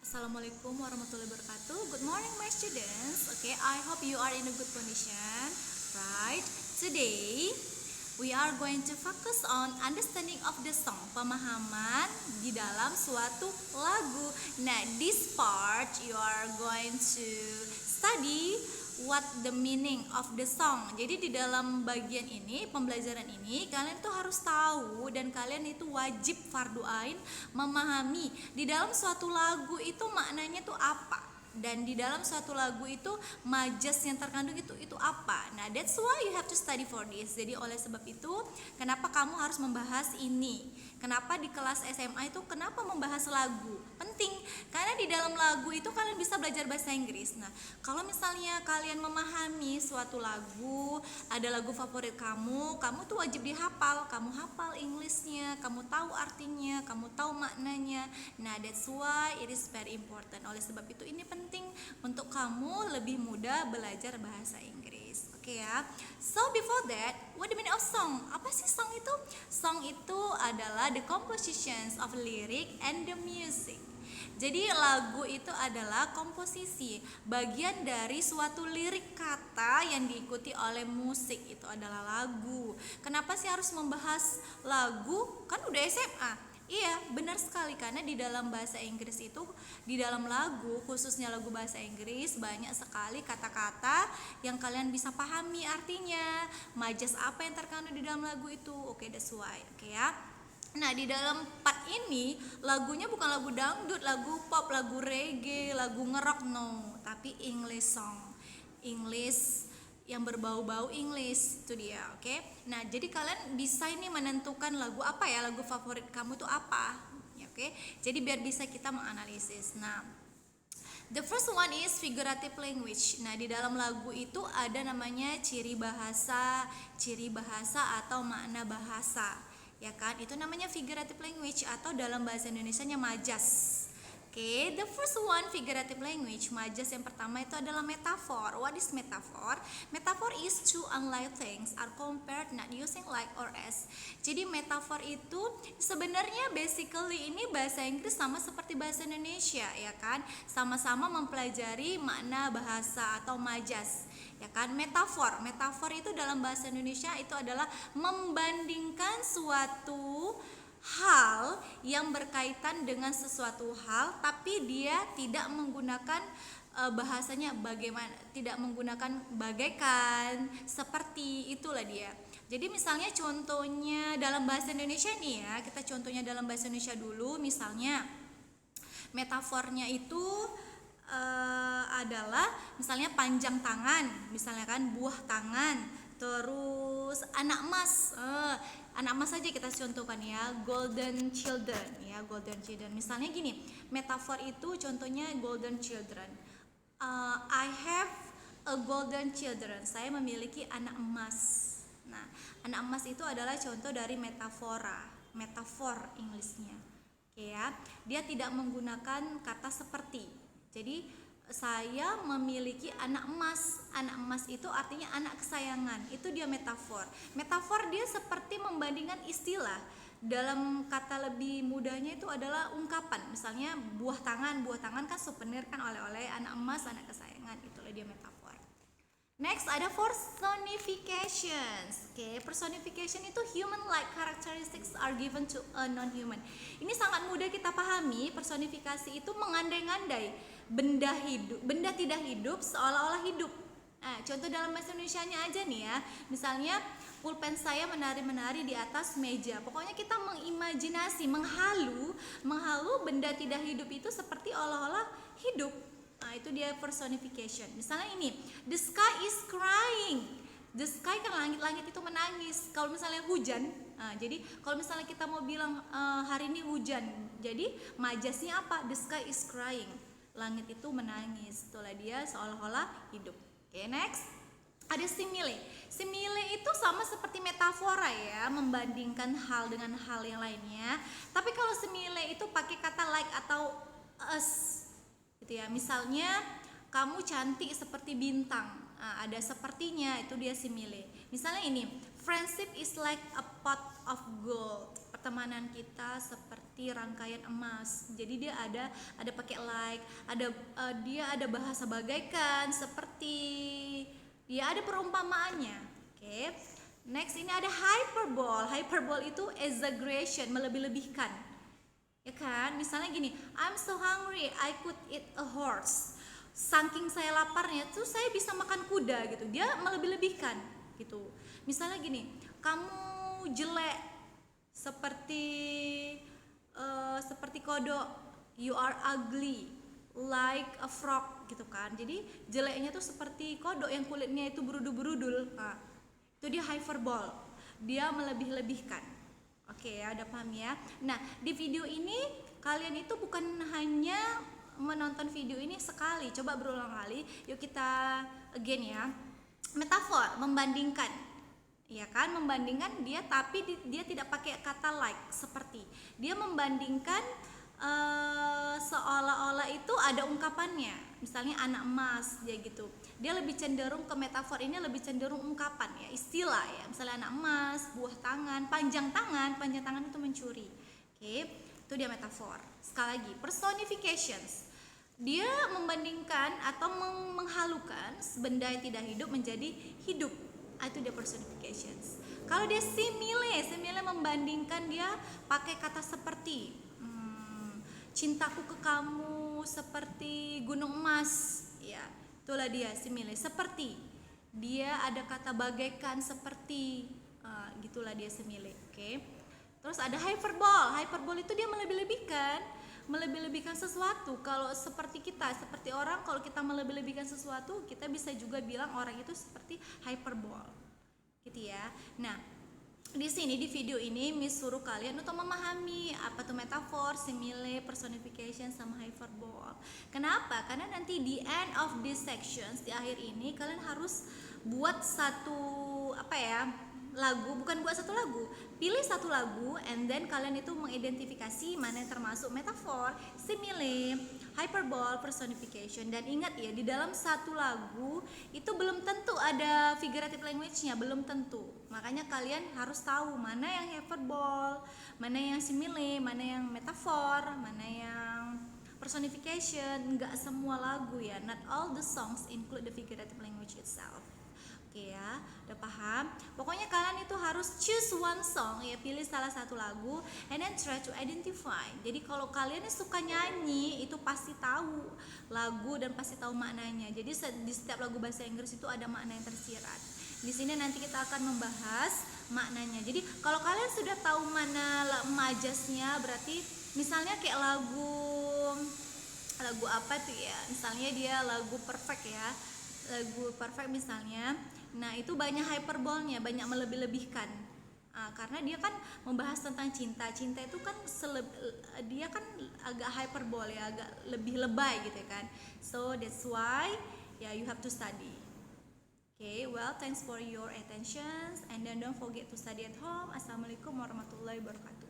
Assalamualaikum warahmatullahi wabarakatuh. Good morning, my students. Okay, I hope you are in a good condition. Right. Today we are going to focus on understanding of the song, pemahaman di dalam suatu lagu. Nah, this part you are going to study what the meaning of the song. Jadi di dalam bagian ini, pembelajaran ini, kalian tuh harus tahu dan kalian itu wajib fardu ain memahami di dalam suatu lagu itu maknanya tuh apa. Dan di dalam suatu lagu itu majas yang terkandung itu apa. Nah, that's why you have to study for this. Jadi oleh sebab itu, kenapa kamu harus membahas ini? Kenapa di kelas SMA itu kenapa membahas lagu? Penting, karena di dalam lagu itu kalian bisa belajar bahasa Inggris. Nah, kalau misalnya kalian memahami suatu lagu, ada lagu favorit kamu tuh wajib dihafal. Kamu hafal Englishnya, kamu tahu artinya, kamu tahu maknanya. Nah, that's why it is very important. Oleh sebab itu ini penting untuk kamu lebih mudah belajar bahasa Inggris. Oke ya. So before that, what the meaning of song? Apa sih song itu? Song itu adalah the compositions of lyric and the music. Jadi lagu itu adalah komposisi, bagian dari suatu lirik kata yang diikuti oleh musik, itu adalah lagu. Kenapa sih harus membahas lagu? Kan udah SMA. Iya, benar sekali, karena di dalam bahasa Inggris itu, di dalam lagu, khususnya lagu bahasa Inggris, banyak sekali kata-kata yang kalian bisa pahami artinya, majas apa yang terkandung di dalam lagu itu. Oke, that's why. Oke ya. Nah, di dalam part ini lagunya bukan lagu dangdut, lagu pop, lagu reggae, lagu ngerok, no, tapi English song. English yang berbau-bau English itu dia, oke? Nah, jadi kalian bisa ini menentukan lagu apa ya, lagu favorit kamu itu apa, ya, oke? Jadi biar bisa kita menganalisis. Nah, the first one is figurative language. Nah, di dalam lagu itu ada namanya ciri bahasa atau makna bahasa, ya kan? Itu namanya figurative language atau dalam bahasa Indonesianya majas. Oke, the first one figurative language, majas yang pertama itu adalah metaphor. What is metaphor? Metaphor is two unlike things are compared not using like or as. Jadi metaphor itu sebenarnya basically ini bahasa Inggris sama seperti bahasa Indonesia, ya kan? Sama-sama mempelajari makna bahasa atau majas, ya kan? Metaphor itu dalam bahasa Indonesia itu adalah membandingkan suatu hal yang berkaitan dengan sesuatu hal, tapi dia tidak menggunakan bahasanya bagaimana, tidak menggunakan bagaikan, seperti itulah dia. Jadi misalnya contohnya dalam bahasa Indonesia nih ya, kita contohnya dalam bahasa Indonesia dulu. Misalnya metafornya itu adalah misalnya panjang tangan, misalnya kan buah tangan, terus anak emas. Anak emas saja kita contohkan ya, golden children ya, golden children. Misalnya gini, metafor itu contohnya golden children. I have a golden children. Saya memiliki anak emas. Nah, anak emas itu adalah contoh dari metafor Inggrisnya. Oke ya, dia tidak menggunakan kata seperti. Jadi saya memiliki anak emas. Anak emas itu artinya anak kesayangan. Itu dia metafor. Metafor dia seperti membandingkan istilah. Dalam kata lebih mudahnya itu adalah ungkapan. Misalnya buah tangan kan souvenir kan, oleh-oleh, anak emas, anak kesayangan. Itulah dia metafor. Next ada personifications. Oke, personification itu human-like characteristics are given to a non-human. Ini sangat mudah kita pahami. Personifikasi itu mengandai-andai benda tidak hidup seolah-olah hidup. Nah, contoh dalam bahasa Indonesianya aja nih ya. Misalnya pulpen saya menari-menari di atas meja. Pokoknya kita mengimajinasi, menghalu benda tidak hidup itu seperti olah-olah hidup. Nah, itu dia personification. Misalnya ini, the sky is crying. The sky kan langit itu menangis. Kalau misalnya hujan, jadi kalau misalnya kita mau bilang hari ini hujan, jadi majasnya apa? The sky is crying. Langit itu menangis. Itulah dia seolah-olah hidup. Oke, next. Ada simile. Simile itu sama seperti metafora ya, membandingkan hal dengan hal yang lainnya. Tapi kalau simile itu pakai kata like atau as. Gitu ya. Misalnya kamu cantik seperti bintang. Nah, ada sepertinya, itu dia simile. Misalnya ini, friendship is like a pot of gold. Pertemanan kita seperti seperti rangkaian emas. Jadi dia ada pakai like, dia ada bahasa bagaikan, seperti dia ada perumpamaannya. Oke. Next ini ada hyperbole. Hyperbole itu exaggeration, melebih-lebihkan. Ya kan? Misalnya gini, I'm so hungry, I could eat a horse. Saking saya laparnya tuh saya bisa makan kuda gitu. Dia melebih-lebihkan gitu. Misalnya gini, kamu jelek seperti kodok, you are ugly like a frog gitu kan. Jadi jeleknya tuh seperti kodok yang kulitnya itu berudul-berudul. Nah, itu dia hyperbole, dia melebih-lebihkan. Oke ya, udah paham ya. Nah, di video ini kalian itu bukan hanya menonton video ini sekali, coba berulang kali. Yuk kita again ya. Metafor, membandingkan. Ya kan, membandingkan dia, tapi dia tidak pakai kata like, seperti dia membandingkan seolah-olah itu ada ungkapannya. Misalnya anak emas, dia gitu. Dia lebih cenderung ke metafor ini, lebih cenderung ungkapan ya, istilah ya. Misalnya anak emas, buah tangan, panjang tangan itu mencuri. Oke, itu dia metafor. Sekali lagi, personifications. Dia membandingkan atau menghalukan benda yang tidak hidup menjadi hidup. Itu dia personifications. Kalau dia simile membandingkan, dia pakai kata seperti. Cintaku ke kamu seperti gunung emas, ya itulah dia simile. Seperti dia ada kata bagaikan, seperti gitulah dia simile. Oke. Terus ada hyperbole. Hyperbole itu dia melebih-lebihkan sesuatu. Kalau seperti orang, kalau kita melebih-lebihkan sesuatu, kita bisa juga bilang orang itu seperti hyperbole, gitu ya. Nah, di sini di video ini Miss suruh kalian untuk memahami apa tuh metafor, simile, personification sama hyperbole. Kenapa? Karena nanti di end of this sections, di akhir ini kalian harus buat satu lagu, bukan buat satu lagu, pilih satu lagu and then kalian itu mengidentifikasi mana yang termasuk metafor, simile, hyperbole, personification. Dan ingat ya, di dalam satu lagu itu belum tentu ada figurative language-nya, belum tentu. Makanya kalian harus tahu mana yang hyperbole, mana yang simile, mana yang metafor, mana yang personification. Enggak semua lagu ya, not all the songs include the figurative language itself. Oke ya, udah paham? Pokoknya kalian itu harus choose one song ya, pilih salah satu lagu and then try to identify. Jadi kalau kalian suka nyanyi itu pasti tahu lagu dan pasti tahu maknanya. Jadi di setiap lagu bahasa Inggris itu ada makna yang tersirat. Di sini nanti kita akan membahas maknanya. Jadi kalau kalian sudah tahu mana majasnya, berarti misalnya kayak lagu apa tuh ya? Misalnya dia lagu perfect ya. Lagu perfect misalnya, nah itu banyak hyperbolnya, banyak melebih-lebihkan. Karena dia kan membahas tentang cinta itu kan dia kan agak hyperbole ya, agak lebih lebay gitu kan. So that's why you have to study. Okay, well thanks for your attention and then don't forget to study at home. Assalamualaikum warahmatullahi wabarakatuh.